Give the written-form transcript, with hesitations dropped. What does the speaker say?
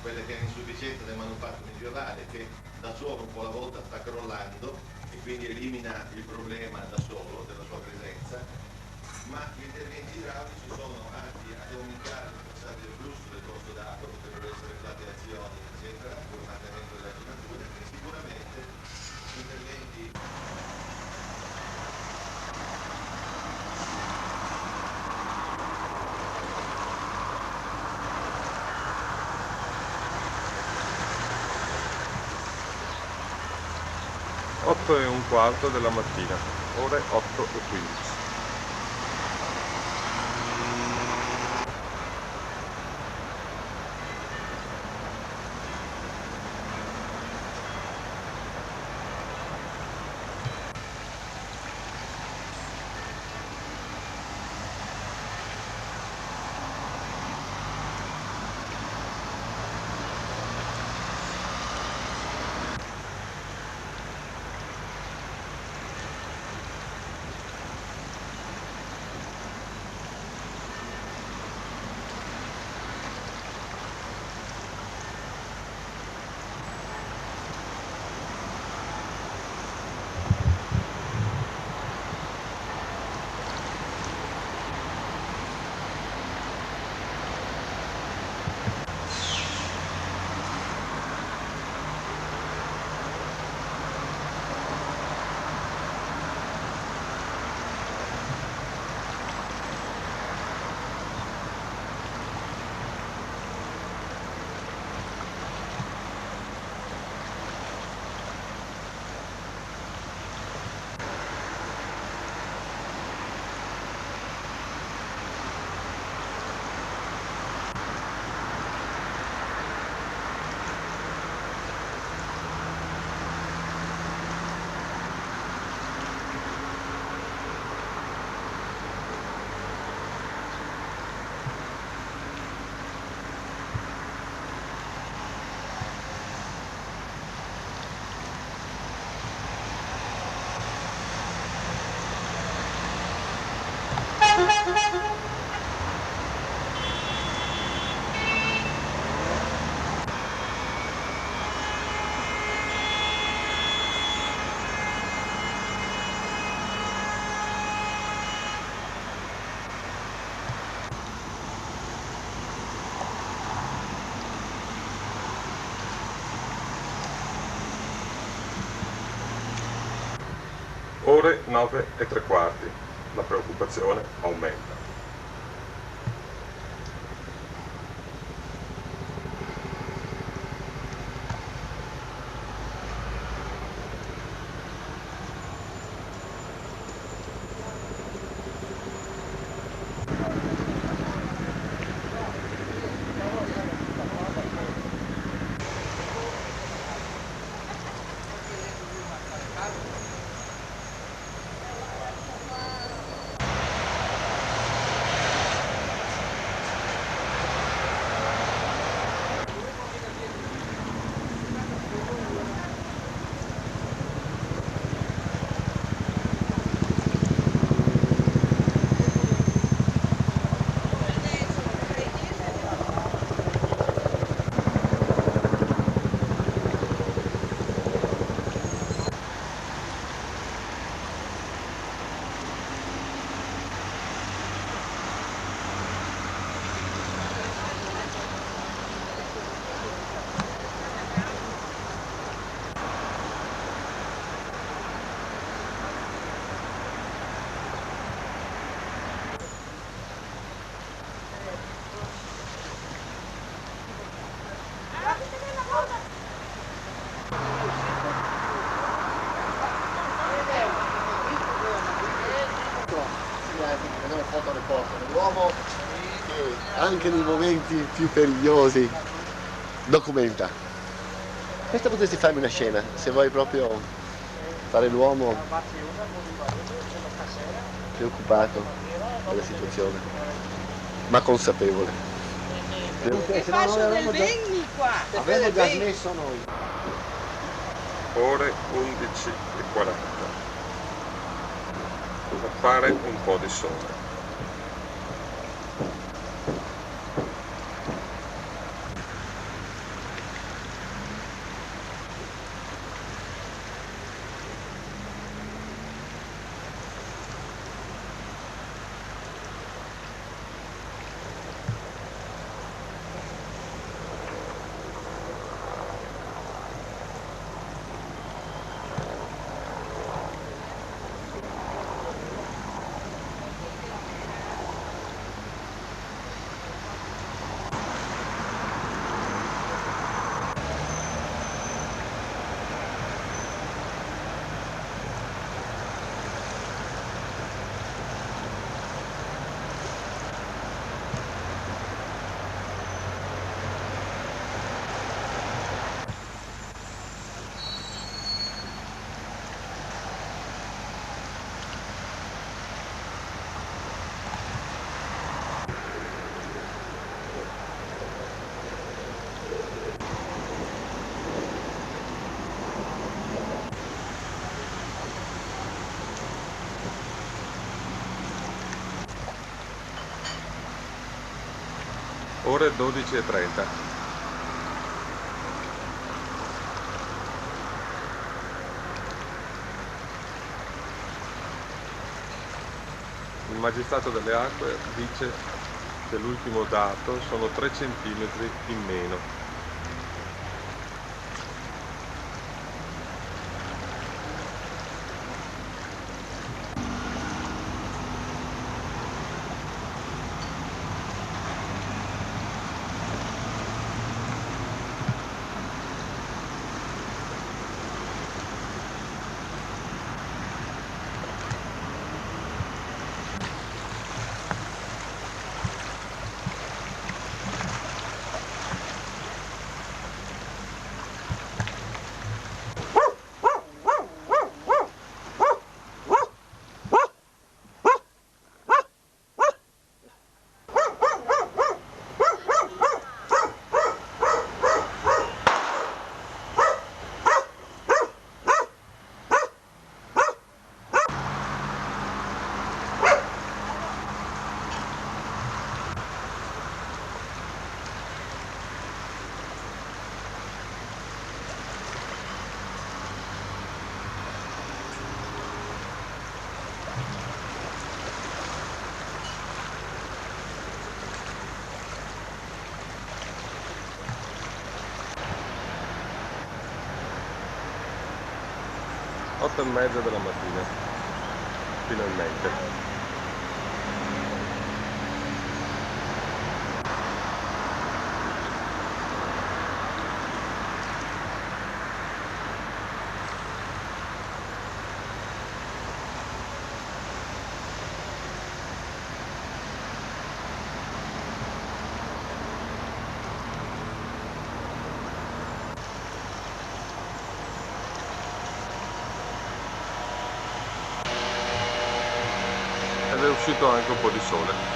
quelle che è l'insufficienza del manufatto medievale che da solo un po' alla volta sta crollando e quindi elimina il problema da solo della sua presenza, ma gli interventi idraulici sono atti ad aumentare il passaggio del flusso del corso d'acqua, potrebbero essere glaciazioni eccetera, per un mantenimento della ginatura e sicuramente interventi. Otto e un quarto della mattina, ore 8:15. Ore 9:15, la preoccupazione aumenta. L'uomo che anche nei momenti più perigliosi documenta. Questa potresti farmi una scena, se vuoi proprio fare l'uomo preoccupato della situazione, ma consapevole. Che faccio del bene qua? Abbiamo già smesso noi. Ore 11:40. Appare un po' di sole. ore 12:30. Il magistrato delle acque dice che l'ultimo dato sono 3 centimetri in meno. Otto e mezza della mattina, finalmente. Ed è uscito anche un po' di sole.